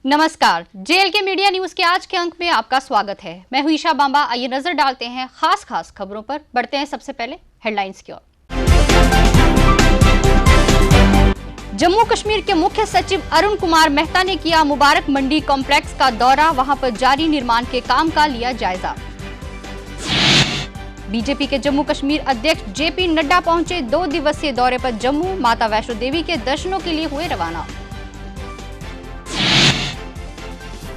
नमस्कार, JLK media news के आज के अंक में आपका स्वागत है। मैं हुई ईशा बांबा। आइए नजर डालते हैं खास खबरों पर। बढ़ते हैं सबसे पहले हेडलाइंस की ओर। जम्मू कश्मीर के मुख्य सचिव अरुण कुमार मेहता ने किया मुबारक मंडी कॉम्प्लेक्स का दौरा। वहां पर जारी निर्माण के काम का लिया जायजा। बीजेपी के जम्मू कश्मीर अध्यक्ष JP नड्डा पहुंचे 2 दिवसीय दौरे पर जम्मू। माता वैष्णो देवी के दर्शनों के लिए हुए रवाना।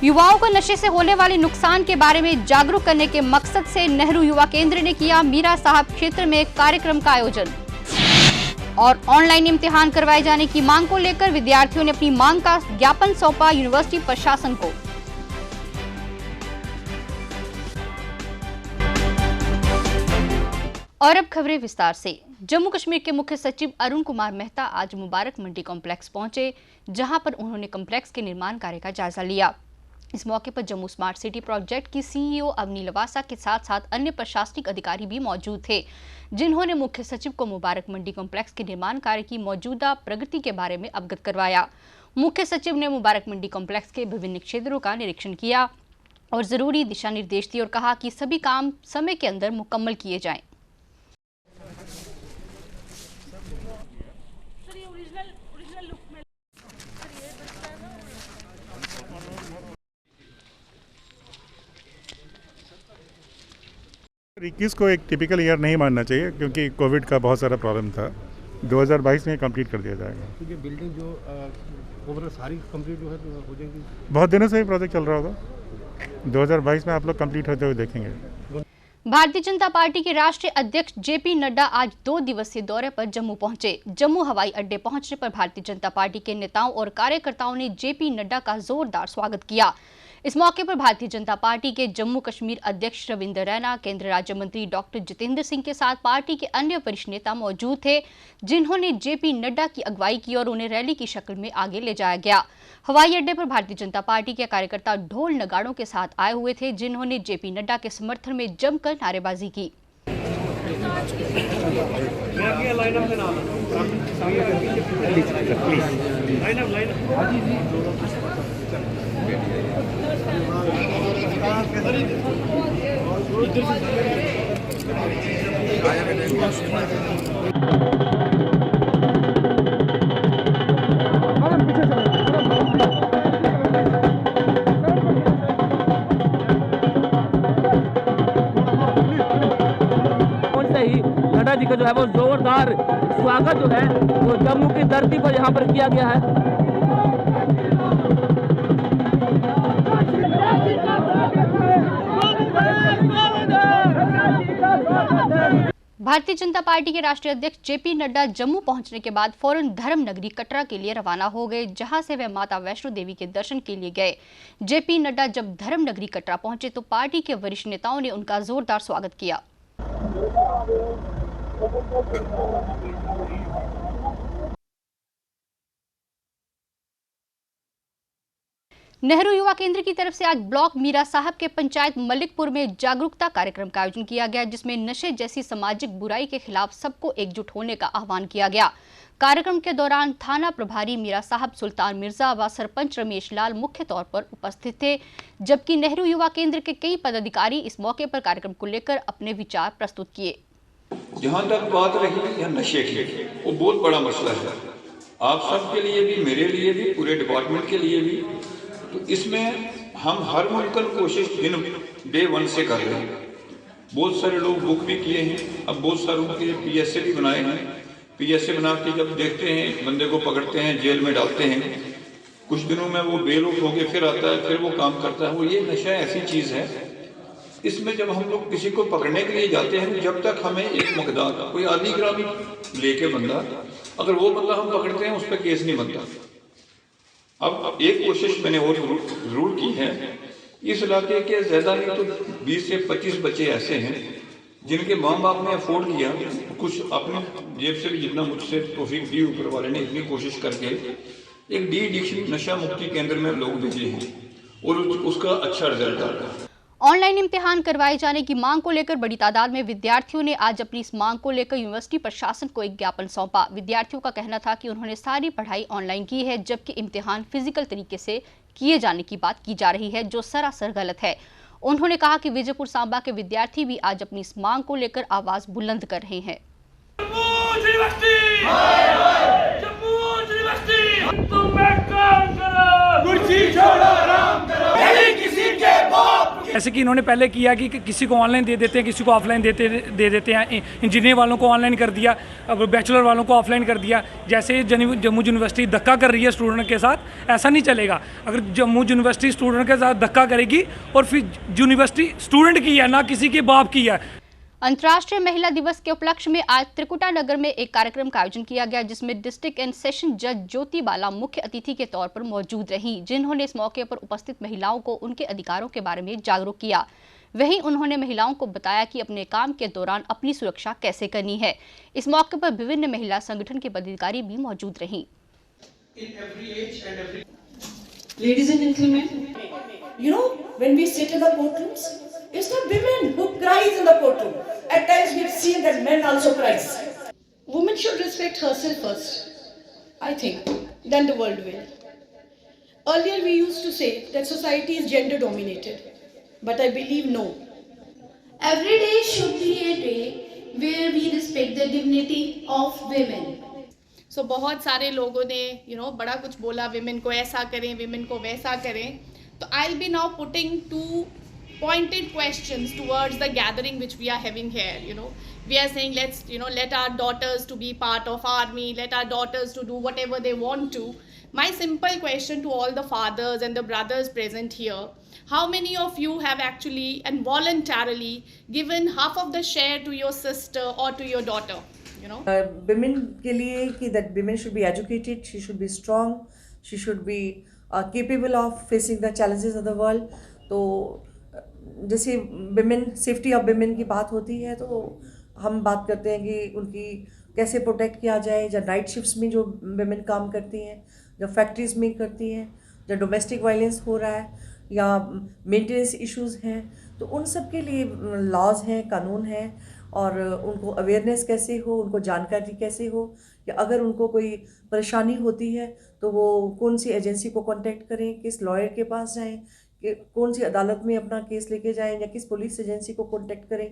युवाओं को नशे से होने वाले नुकसान के बारे में जागरूक करने के मकसद से नेहरू युवा केंद्र ने किया मीरा साहब क्षेत्र में कार्यक्रम का आयोजन। और ऑनलाइन इम्तिहान करवाए जाने की मांग को लेकर विद्यार्थियों ने अपनी मांग का ज्ञापन सौंपा यूनिवर्सिटी प्रशासन को। और अब खबरें विस्तार से। जम्मू कश्मीर के मुख्य सचिव अरुण कुमार मेहता आज मुबारक मंडी कॉम्प्लेक्स पहुंचे, जहां पर उन्होंने कॉम्प्लेक्स के निर्माण कार्य का जायजा लिया। इस मौके पर जम्मू स्मार्ट सिटी प्रोजेक्ट की CEO अवनी लवासा के साथ साथ अन्य प्रशासनिक अधिकारी भी मौजूद थे, जिन्होंने मुख्य सचिव को मुबारक मंडी कॉम्प्लेक्स के निर्माण कार्य की मौजूदा प्रगति के बारे में अवगत करवाया। मुख्य सचिव ने मुबारक मंडी कॉम्प्लेक्स के विभिन्न क्षेत्रों का निरीक्षण किया और जरूरी दिशा निर्देश दिए और कहा कि सभी काम समय के अंदर मुकम्मल किए जाएं। इक्कीस को एक टिपिकल ईयर नहीं मानना चाहिए, क्योंकि कोविड का बहुत सारा प्रॉब्लम था। 2022 में कंप्लीट कर दिया जाएगा। तो ये बिल्डिंग जो ओवरऑल सारी कंप्लीट जो है तो हो जाएगी। बहुत दिनों से ये प्रोजेक्ट चल रहा होगा। 2022 में आप लोग कंप्लीट होते हुए देखेंगे। भारतीय जनता पार्टी के राष्ट्रीय अध्यक्ष JP नड्डा आज 2 दिवसीय दौरे पर जम्मू पहुंचे। जम्मू हवाई अड्डे पहुंचने पर भारतीय जनता पार्टी के नेताओं और कार्यकर्ताओं ने JP नड्डा का जोरदार स्वागत किया। इस मौके पर भारतीय जनता पार्टी के जम्मू कश्मीर अध्यक्ष रविंद्र रैना, केंद्रीय राज्य मंत्री डॉक्टर जितेंद्र सिंह के साथ पार्टी के अन्य वरिष्ठ नेता मौजूद थे, जिन्होंने JP नड्डा की अगुवाई की और उन्हें रैली की शक्ल में आगे ले जाया गया। हवाई अड्डे पर भारतीय जनता पार्टी के कार्यकर्ता ढोल नगाड़ों के साथ आए हुए थे, जिन्होंने JP नड्डा के समर्थन में जमकर नारेबाजी की। नड्डा जी का जो है वो जोरदार स्वागत जो है वो जम्मू की धरती पर यहाँ पर किया गया है। भारतीय जनता पार्टी के राष्ट्रीय अध्यक्ष JP नड्डा जम्मू पहुंचने के बाद फौरन धर्म नगरी कटरा के लिए रवाना हो गए, जहां से वे माता वैष्णो देवी के दर्शन के लिए गए। JP नड्डा जब धर्म नगरी कटरा पहुंचे तो पार्टी के वरिष्ठ नेताओं ने उनका जोरदार स्वागत किया। नेहरू युवा केंद्र की तरफ से आज ब्लॉक मीरा साहब के पंचायत मलिकपुर में जागरूकता कार्यक्रम का आयोजन किया गया, जिसमें नशे जैसी सामाजिक बुराई के खिलाफ सबको एकजुट होने का आह्वान किया गया। कार्यक्रम के दौरान थाना प्रभारी मीरा साहब सुल्तान मिर्जा व सरपंच रमेश लाल मुख्य तौर पर उपस्थित थे, जबकि नेहरू युवा केंद्र के कई पदाधिकारी इस मौके पर कार्यक्रम को लेकर अपने विचार प्रस्तुत किए। जहाँ तक बात रही या नशे की, वो बहुत बड़ा मसला है, आप सबके लिए भी, मेरे लिए भी, पूरे डिपार्टमेंट के लिए भी। तो इसमें हम हर मुमकिन कोशिश दिन डे 1 से कर रहे हैं। बहुत सारे लोग बुक भी किए हैं, अब बहुत सारों के PSA भी बनाए हैं। PSA बना के जब देखते हैं, बंदे को पकड़ते हैं, जेल में डालते हैं, कुछ दिनों में वो बेल आउट होके फिर आता है, फिर वो काम करता है। वो ये नशा ऐसी चीज़ है, इसमें जब हम लोग किसी को पकड़ने के लिए जाते हैं, जब तक हमें एक मकदार कोई आधी ग्राम लेके बंदा, अगर वो बंदा हम पकड़ते हैं, उस पर केस नहीं बनता। अब एक कोशिश मैंने और जरूर की है, इस इलाके के ज़्यादा नहीं तो 20 से 25 बच्चे ऐसे हैं जिनके माँ बाप ने अफोर्ड किया, कुछ अपनी जेब से भी जितना मुझसे तौफीक दी ऊपर वाले ने, इतनी कोशिश करके एक डी एडिक्शन नशा मुक्ति केंद्र में लोग भेजे हैं और उसका अच्छा रिजल्ट आ रहा है। ऑनलाइन इम्तिहान करवाए जाने की मांग को लेकर बड़ी तादाद में विद्यार्थियों ने आज अपनी इस मांग को लेकर यूनिवर्सिटी प्रशासन को एक ज्ञापन सौंपा। विद्यार्थियों का कहना था कि उन्होंने सारी पढ़ाई ऑनलाइन की है, जबकि इम्तिहान फिजिकल तरीके से किए जाने की बात की जा रही है, जो सरासर गलत है। उन्होंने कहा कि विजयपुर सांबा के विद्यार्थी भी आज अपनी इस मांग को लेकर आवाज बुलंद कर रहे हैं। ऐसे कि इन्होंने पहले किया कि किसी को ऑनलाइन दे देते हैं, किसी को ऑफलाइन दे देते हैं। इंजीनियर वालों को ऑनलाइन कर दिया, अब बैचलर वालों को ऑफलाइन कर दिया। जैसे जम्मू यूनिवर्सिटी धक्का कर रही है स्टूडेंट के साथ, ऐसा नहीं चलेगा। अगर जम्मू यूनिवर्सिटी स्टूडेंट के साथ धक्का करेगी और फिर यूनिवर्सिटी स्टूडेंट की है, ना किसी के बाप की है। अंतर्राष्ट्रीय महिला दिवस के उपलक्ष्य में आज त्रिकुटा नगर में एक कार्यक्रम का आयोजन किया गया, जिसमें डिस्ट्रिक्ट एंड सेशन जज ज्योति बाला मुख्य अतिथि के तौर पर मौजूद रहीं, जिन्होंने इस मौके पर उपस्थित महिलाओं को उनके अधिकारों के बारे में जागरूक किया। वहीं उन्होंने महिलाओं को बताया कि अपने काम के दौरान अपनी सुरक्षा कैसे करनी है। इस मौके पर विभिन्न महिला संगठन के पदाधिकारी भी मौजूद रहीं। Ladies and gentlemen, you know, when we sit in the courtrooms, it's not women who cries in the courtroom. At times we've seen that men also cries. Women should respect herself first, I think, then the world will. Earlier we used to say that society is gender dominated, but I believe no. Every day should be a day where we respect the dignity of women. So बहुत सारे लोगों ने बड़ा कुछ बोला, women को ऐसा करें, विमेन को वैसा करें। तो I'll be now putting two pointed questions towards the gathering which we are having here. We are saying let our daughters to be part of army, let our daughters to do whatever they want to. My simple question to all the fathers and the brothers present here: how many of you have actually and voluntarily given half of the share to your sister or to your daughter? Women के लिए कि that women should be educated, she should be strong, she should be capable of facing the challenges of the world. तो जैसे women safety of women की बात होती है, तो हम बात करते हैं कि उनकी कैसे प्रोटेक्ट किया जाए। जब नाइट शिफ्ट्स में जो women काम करती हैं, जब फैक्ट्रीज में करती हैं, जब डोमेस्टिक वायलेंस हो रहा है या मेंटेनेंस इश्यूज़ हैं, तो उन सब के लिए लॉज हैं, कानून हैं, और उनको अवेयरनेस कैसे हो, उनको जानकारी कैसे हो, या अगर उनको कोई परेशानी होती है तो वो कौन सी एजेंसी को कांटेक्ट करें, किस लॉयर के पास जाएं, कि कौन सी अदालत में अपना केस लेके जाएं, या किस पुलिस एजेंसी को कांटेक्ट करें।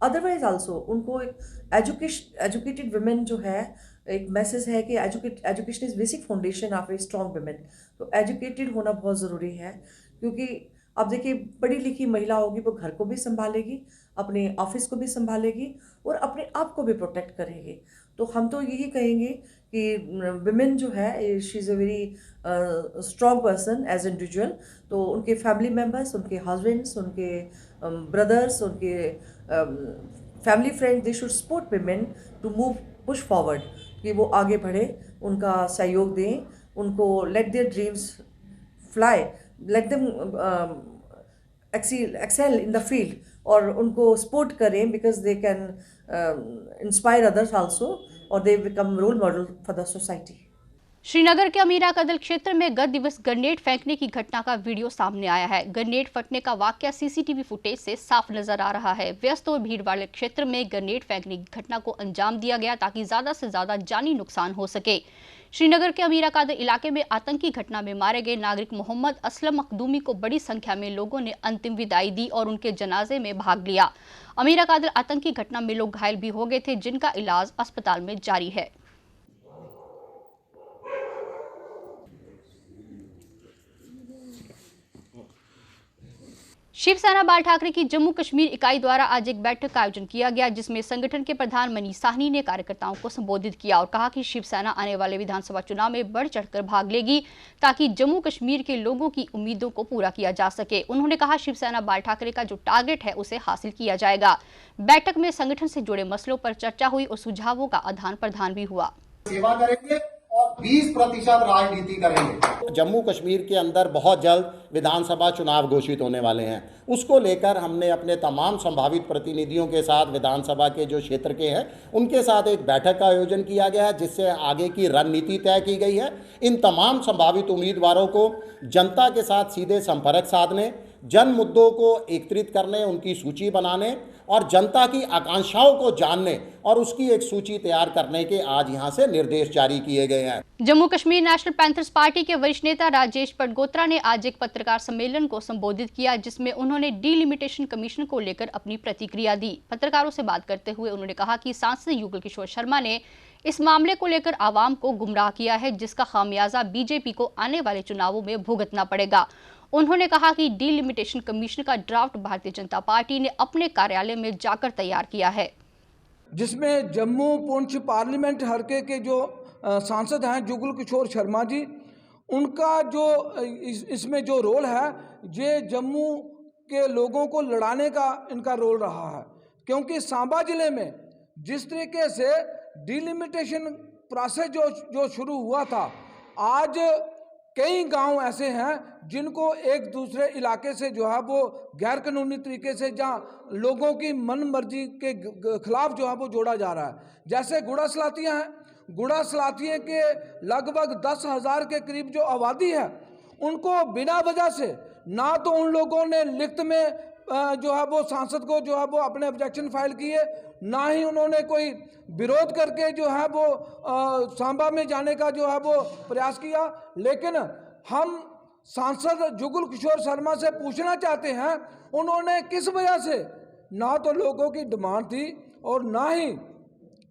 अदरवाइज आल्सो उनको एजुकेटेड वुमेन जो है, एक मैसेज है कि education is basic foundation of a strong women. तो एजुकेटेड होना बहुत ज़रूरी है, क्योंकि अब देखिए पढ़ी लिखी महिला होगी, वो घर को भी संभालेगी, अपने ऑफिस को भी संभालेगी और अपने आप को भी प्रोटेक्ट करेगी। तो हम तो यही कहेंगे कि विमेन जो है, she is a very strong person as individual. तो उनके फैमिली मेम्बर्स, उनके हस्बैंड्स, उनके ब्रदर्स, उनके family friend, they should support women to move push forward, कि वो आगे बढ़े, उनका सहयोग दें, उनको let their dreams fly, let them excel in the field, और उनको सपोर्ट करें, because they can inspire others also, और they become role model for the society. Srinagar के अमीरा कदल क्षेत्र में गत दिवस ग्रेनेड फेंकने की घटना का वीडियो सामने आया है। ग्रेनेड फटने का वाकया सीसीटीवी फुटेज से साफ नजर आ रहा है। व्यस्त और भीड़ वाले क्षेत्र में ग्रेनेड फेंकने की घटना को अंजाम दिया गया ताकि ज्यादा से ज्यादा जानी नुकसान हो सके। श्रीनगर के अमीरा कदल इलाके में आतंकी घटना में मारे गए नागरिक मोहम्मद असलम मखदूमी को बड़ी संख्या में लोगों ने अंतिम विदाई दी और उनके जनाजे में भाग लिया। अमीरा कदल आतंकी घटना में लोग घायल भी हो गए थे, जिनका इलाज अस्पताल में जारी है। शिवसेना बाल ठाकरे की जम्मू कश्मीर इकाई द्वारा आज एक बैठक का आयोजन किया गया, जिसमें संगठन के प्रधान मनीष साहनी ने कार्यकर्ताओं को संबोधित किया और कहा कि शिवसेना आने वाले विधानसभा चुनाव में बढ़ चढ़कर भाग लेगी ताकि जम्मू कश्मीर के लोगों की उम्मीदों को पूरा किया जा सके। उन्होंने कहा शिवसेना बाल ठाकरे का जो टारगेट है उसे हासिल किया जाएगा। बैठक में संगठन से जुड़े मसलों पर चर्चा हुई और सुझावों का आदान प्रदान भी हुआ। सेवा करेंगे और 20% राजनीति करेंगे। जम्मू कश्मीर के अंदर बहुत जल्द विधानसभा चुनाव घोषित होने वाले हैं, उसको लेकर हमने अपने तमाम संभावित प्रतिनिधियों के साथ, विधानसभा के जो क्षेत्र के हैं उनके साथ एक बैठक का आयोजन किया गया है, जिससे आगे की रणनीति तय की गई है। इन तमाम संभावित उम्मीदवारों को जनता के साथ सीधे संपर्क साधने, जन मुद्दों को एकत्रित करने, उनकी सूची बनाने और जनता की आकांक्षाओं को जानने और उसकी एक सूची तैयार करने के आज यहां से निर्देश जारी किए गए हैं। Jammu Kashmir national panthers party के वरिष्ठ नेता राजेश पटगोत्रा ने आज एक पत्रकार सम्मेलन को संबोधित किया, जिसमें उन्होंने डीलिमिटेशन कमीशन को लेकर अपनी प्रतिक्रिया दी। पत्रकारों से बात करते हुए उन्होंने कहा कि सांसद युगल किशोर शर्मा ने इस मामले को लेकर आवाम को गुमराह किया है, जिसका खामियाजा बीजेपी को आने वाले चुनावों में भुगतना पड़ेगा। उन्होंने कहा कि डीलिमिटेशन कमीशन का ड्राफ्ट भारतीय जनता पार्टी ने अपने कार्यालय में जाकर तैयार किया है, जिसमें जम्मू पुंछ पार्लियामेंट हलके के जो सांसद हैं युगल किशोर शर्मा जी, उनका जो इसमें जो रोल है, ये जम्मू के लोगों को लड़ाने का इनका रोल रहा है। क्योंकि सांबा जिले में जिस तरीके से डिलिमिटेशन प्रोसेस जो शुरू हुआ था, आज कई गांव ऐसे हैं जिनको एक दूसरे इलाके से जो है वो गैर कानूनी तरीके से, जहां लोगों की मन मर्जी के खिलाफ जो है वो जोड़ा जा रहा है। जैसे गुड़ा सलातियाँ हैं, गुड़ा सलातिये के लगभग 10,000 के करीब जो आबादी है, उनको बिना वजह से ना तो उन लोगों ने लिखित में जो है वो सांसद को जो है वो अपने ऑब्जेक्शन फाइल किए, ना ही उन्होंने कोई विरोध करके जो है वो सांबा में जाने का जो है वो प्रयास किया। लेकिन हम सांसद युगल किशोर शर्मा से पूछना चाहते हैं, उन्होंने किस वजह से ना तो लोगों की डिमांड थी और ना ही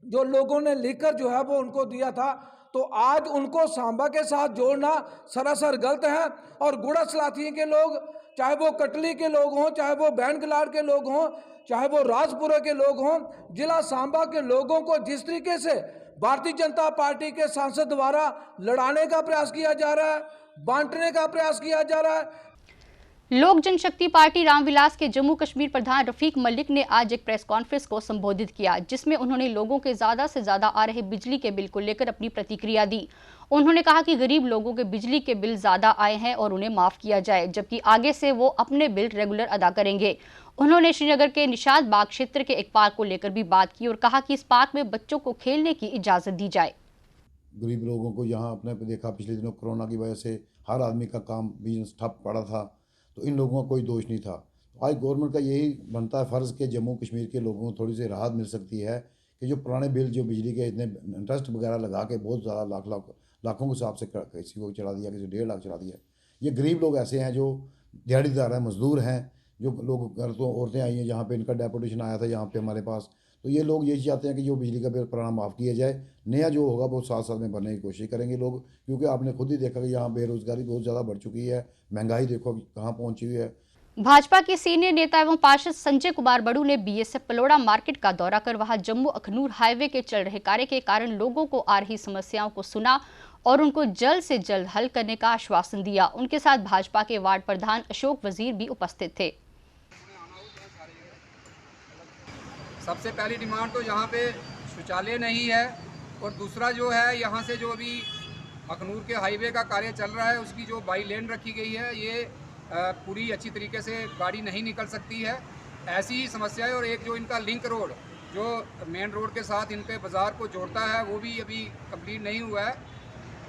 जो लोगों ने लिखकर जो है वो उनको दिया था, तो आज उनको सांबा के साथ जोड़ना सरासर गलत है। और गुड़ा सलाथिया के लोग, चाहे वो कटली के लोग हों, चाहे वो बैन कलाड़ के लोग हों, चाहे वो राजपुरा के लोग हों, जिला सांबा के लोगों को जिस तरीके से भारतीय जनता पार्टी के सांसद द्वारा लड़ाने का प्रयास किया जा रहा है, बांटने का प्रयास किया जा रहा है। लोक जनशक्ति पार्टी रामविलास के जम्मू कश्मीर प्रधान रफीक मलिक ने आज एक प्रेस कॉन्फ्रेंस को संबोधित किया, जिसमें उन्होंने लोगों के ज्यादा से ज्यादा आ रहे बिजली के बिल को लेकर अपनी प्रतिक्रिया दी। उन्होंने कहा कि गरीब लोगों के बिजली के बिल ज्यादा आए हैं और उन्हें माफ किया जाए, जबकि आगे से वो अपने बिल रेगुलर अदा करेंगे। उन्होंने श्रीनगर के निशात बाग क्षेत्र के एक पार्क को लेकर भी बात की और कहा कि इस पार्क में बच्चों को खेलने की इजाजत दी जाए। गरीब लोगों को यहाँ अपने पे देखा, पिछले दिनों कोरोना की वजह से हर आदमी का काम बिजनेस ठप पड़ा था, तो इन लोगों का कोई दोष नहीं था। तो आज गवर्नमेंट का यही बनता है फ़र्ज़ के जम्मू कश्मीर के लोगों को थोड़ी सी राहत मिल सकती है कि जो पुराने बिल जो बिजली के इतने इंटरेस्ट वगैरह लगा के बहुत ज़्यादा लाखों के हिसाब से किसी को चला दिया, किसी 1.5 लाख चला दिया। ये गरीब लोग ऐसे हैं जो दिहाड़ीदार हैं, मजदूर हैं, जो लोग घर तो औरतें आई हैं जहाँ पे इनका डेपुटेशन आया था यहाँ पे हमारे पास, तो ये लोग यही चाहते हैं कि जो बिजली का बिल पुराना माफ़ किया जाए, नया जो होगा वो साथ साथ में भरने की कोशिश करेंगे लोग। क्योंकि आपने खुद ही देखा कि यहाँ बेरोजगारी बहुत ज़्यादा बढ़ चुकी है, महंगाई देखो कहाँ पहुँची हुई है। भाजपा के सीनियर नेता एवं पार्षद संजय कुमार बड़ू ने बीएसएफ पलोड़ा मार्केट का दौरा कर वहां जम्मू अखनूर हाईवे के चल रहे कार्य के कारण लोगों को आ रही समस्याओं को सुना और उनको जल्द से जल्द हल करने का आश्वासन दिया। उनके साथ भाजपा के वार्ड प्रधान अशोक वजीर भी उपस्थित थे। सबसे पहली डिमांड तो यहाँ पे शौचालय नहीं है, और दूसरा जो है यहाँ से जो अभी अखनूर के हाईवे का कार्य चल रहा है, उसकी जो बाई लेन रखी गई है, ये पूरी अच्छी तरीके से गाड़ी नहीं निकल सकती है। ऐसी ही समस्या है। और एक जो इनका लिंक रोड जो मेन रोड के साथ इनके बाज़ार को जोड़ता है, वो भी अभी कंप्लीट नहीं हुआ है।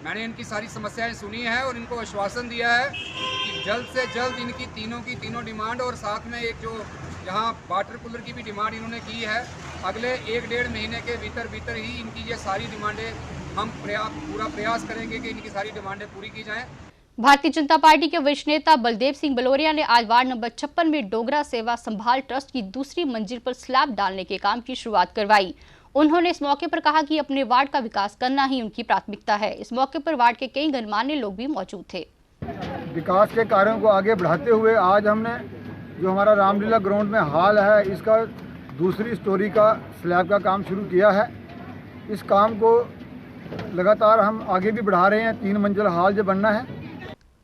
मैंने इनकी सारी समस्याएं सुनी है और इनको आश्वासन दिया है कि जल्द से जल्द इनकी तीनों डिमांड, और साथ में एक जो यहाँ वाटर कूलर की भी डिमांड इन्होंने की है, अगले 1-1.5 महीने के भीतर ही इनकी ये सारी डिमांडें हम पूरा प्रयास करेंगे कि इनकी सारी डिमांडें पूरी की जाएँ। भारतीय जनता पार्टी के वरिष्ठ नेता बलदेव सिंह बलोरिया ने आज वार्ड नंबर 56 में डोगरा सेवा संभाल ट्रस्ट की दूसरी मंजिल पर स्लैब डालने के काम की शुरुआत करवाई। उन्होंने इस मौके पर कहा कि अपने वार्ड का विकास करना ही उनकी प्राथमिकता है। इस मौके पर वार्ड के कई गणमान्य लोग भी मौजूद थे। विकास के कार्यों को आगे बढ़ाते हुए आज हमने जो हमारा रामलीला ग्राउंड में हॉल है, इसका दूसरी स्टोरी का स्लैब का काम शुरू किया है। इस काम को लगातार हम आगे भी बढ़ा रहे हैं। 3 मंजिल हॉल जो बनना है।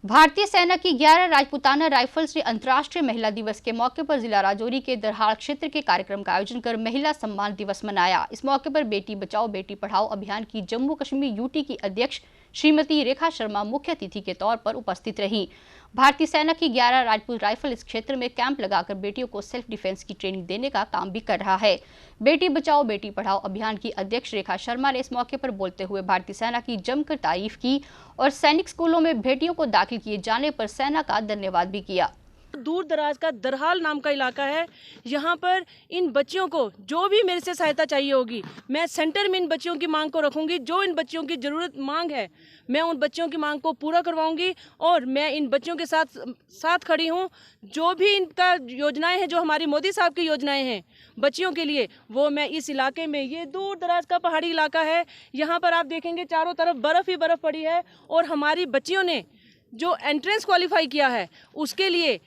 भारतीय सेना की 11 राजपूताना राइफल्स ने अंतर्राष्ट्रीय महिला दिवस के मौके पर जिला राजौरी के दरहाड़ क्षेत्र के कार्यक्रम का आयोजन कर महिला सम्मान दिवस मनाया। इस मौके पर बेटी बचाओ बेटी पढ़ाओ अभियान की जम्मू कश्मीर यूटी की अध्यक्ष श्रीमती रेखा शर्मा मुख्य अतिथि के तौर पर उपस्थित रहीं। भारतीय सेना की 11 राजपूत राइफल इस क्षेत्र में कैंप लगाकर बेटियों को सेल्फ डिफेंस की ट्रेनिंग देने का काम भी कर रहा है। बेटी बचाओ बेटी पढ़ाओ अभियान की अध्यक्ष रेखा शर्मा ने इस मौके पर बोलते हुए भारतीय सेना की जमकर तारीफ की और सैनिक स्कूलों में बेटियों को दाखिल किए जाने पर सेना का धन्यवाद भी किया। दूर दराज का दरहाल नाम का इलाका है। यहाँ पर इन बच्चियों को जो भी मेरे से सहायता चाहिए होगी, मैं सेंटर में इन बच्चियों की मांग को रखूँगी। जो इन बच्चियों की ज़रूरत मांग है, मैं उन बच्चियों की मांग को पूरा करवाऊँगी और मैं इन बच्चियों के साथ खड़ी हूँ। जो भी इनका योजनाएं हैं, जो हमारी मोदी साहब की योजनाएं हैं बच्चियों के लिए, वो मैं इस इलाके में, ये दूर दराज का पहाड़ी इलाका है, यहाँ पर आप देखेंगे चारों तरफ बर्फ़ ही बर्फ़ पड़ी है। और हमारी बच्चियों ने जो एंट्रेंस क्वालिफाई किया है, उसके लिए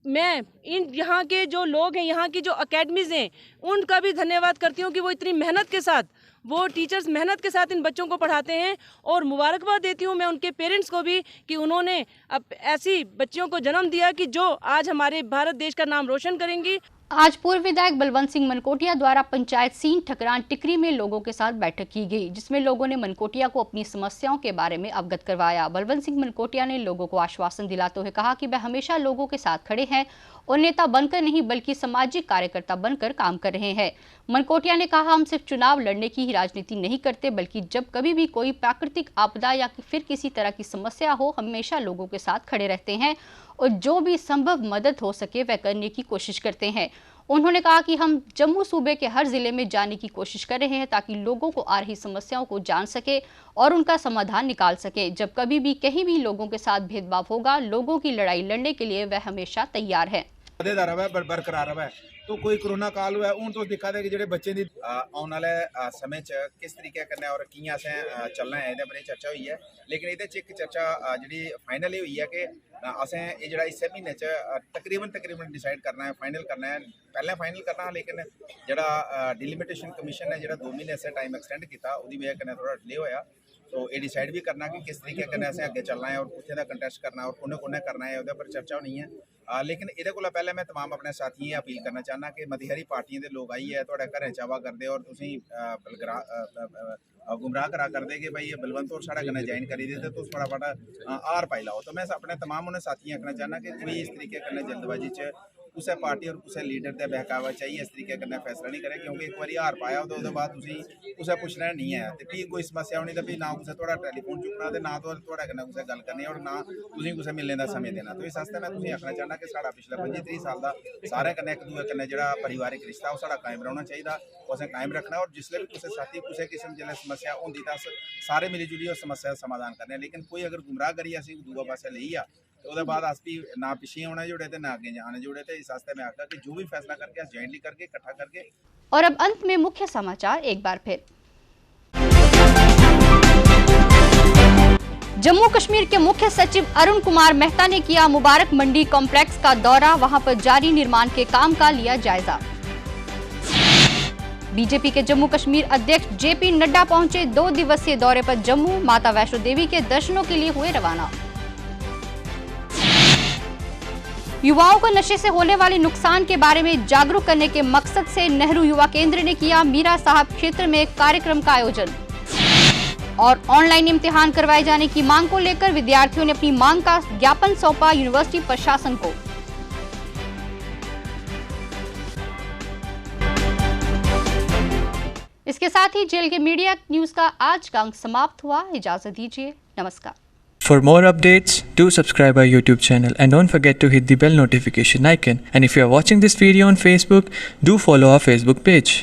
मैं इन यहाँ के जो लोग हैं, यहाँ की जो अकेडमीज़ हैं, उनका भी धन्यवाद करती हूँ कि वो इतनी मेहनत के साथ, वो टीचर्स मेहनत के साथ इन बच्चों को पढ़ाते हैं। और मुबारकबाद देती हूँ मैं उनके पेरेंट्स को भी कि उन्होंने अब ऐसी बच्चियों को जन्म दिया कि जो आज हमारे भारत देश का नाम रोशन करेंगी। आज पूर्व विधायक बलवंत सिंह मनकोटिया द्वारा पंचायत सीन ठकरान टिकरी में लोगों के साथ बैठक की गई, जिसमें लोगों ने मनकोटिया को अपनी समस्याओं के बारे में अवगत करवाया। बलवंत सिंह मनकोटिया ने लोगों को आश्वासन दिलाते हुए कहा कि वह हमेशा लोगों के साथ खड़े हैं और नेता बनकर नहीं बल्कि सामाजिक कार्यकर्ता बनकर काम कर रहे हैं। मनकोटिया ने कहा, हम सिर्फ चुनाव लड़ने की ही राजनीति नहीं करते, बल्कि जब कभी भी कोई प्राकृतिक आपदा या फिर किसी तरह की समस्या हो, हमेशा लोगों के साथ खड़े रहते हैं और जो भी संभव मदद हो सके वह करने की कोशिश करते हैं। उन्होंने कहा कि हम जम्मू सूबे के हर जिले में जाने की कोशिश कर रहे हैं ताकि लोगों को आ रही समस्याओं को जान सके और उनका समाधान निकाल सके। जब कभी भी कहीं भी लोगों के साथ भेदभाव होगा, लोगों की लड़ाई लड़ने के लिए वह हमेशा तैयार है। बरकरार रहा तो कोई कोरोना काल हुआ हूँ तो दिखा दे कि जो बच्चे की आने वाले समय किस तरीके करना और कियां असें चलना है, ये बारे चर्चा हुई है। लेकिन ये एक चर्चा जी फाइनल ये हुई है कि असें ये जो इस महीने तकरीबन डिसाइड करना है, फाइनल करना है। पहले फाइनल करना, लेकिन जो डिलिमिटेशन कमीशन ने जो 2 महीने से टाइम एक्सटेंड किया, उसकी वजह से थोड़ा डिले होया। तो ये डिसाइड भी करना कि किस तरीके से असें अगे चलना है और कुत्थे का कंटेस्ट करना और कुने करना है, उस पर चर्चा होनी है। लेकिन ये पहले मैं तमाम अपने साथियों अपील करना चाहना कि मती सारी पार्टियों के लोग आई है, थोड़े घर चावा करते और तुसीं गुमराह करा करते कि भाई ये बलवंत और साढ़े कन्नै ज्वाइन करी दे तो फटाफट हार पाई लाओ। तो मैं अपने तमाम उन्हें साथियों आखना चाहना कि कोई इस तरीके कन्नै जल्दबाजी कुछ पार्टी और कुछ लीडर के बहकावा चाहिए इस तरीके कन्नै फैसला नहीं करे, क्योंकि एक बार हार पाया तो उसके बाद कुछ पुछना नहीं है। तो भी कोई समस्या होनी तो भी ना कुछ थोड़ा टैलीफोन चुकना तो ना तो थोड़े कन्नै कुछ गल करनी और ना कुछ मिलने का समय देना। तो इस वास्ते मैं आखना चाहना कि साढ़ा पिछले 25-30 साल का सारे कन्नै एक दूए कन्नै जो परिवारिक रिश्ता वो साढ़ा कायम रहना चाहिए, वो असें कायम रखना। और जिसले भी कुछ साथी कुछ किस्म जो समस्या होंगी तो सारे मिली जुली उस समस्या का समाधान करने। लेकिन कोई अगर गुमराह करिए असीं दूआ पासे लई आ तो उसके बाद अस भी ना पिछे होने जुड़े तो ना आगे जाने जुड़े। तो इस वास्ते मैं आखा कि जो भी फैसला करके अस ज्वाइंटली करके इकट्ठा करके। और अब अंत में मुख्य समाचार एक बार फिर। जम्मू कश्मीर के मुख्य सचिव अरुण कुमार मेहता ने किया मुबारक मंडी कॉम्प्लेक्स का दौरा, वहां पर जारी निर्माण के काम का लिया जायजा। बीजेपी के जम्मू कश्मीर अध्यक्ष जेपी नड्डा पहुंचे 2 दिवसीय दौरे पर जम्मू, माता वैष्णो देवी के दर्शनों के लिए हुए रवाना। युवाओं को नशे से होने वाले नुकसान के बारे में जागरूक करने के मकसद से नेहरू युवा केंद्र ने किया मीरा साहब क्षेत्र में कार्यक्रम का आयोजन। और ऑनलाइन इम्तिहान करवाए जाने की मांग को लेकर विद्यार्थियों ने अपनी मांग का ज्ञापन सौंपा यूनिवर्सिटी प्रशासन को। इसके साथ ही जेल के मीडिया न्यूज का आज का अंक समाप्त हुआ। इजाजत दीजिए, नमस्कार। For more updates, do subscribe our YouTube channel and don't forget to hit the bell notification icon. And if you are watching this video on Facebook, do follow our Facebook page.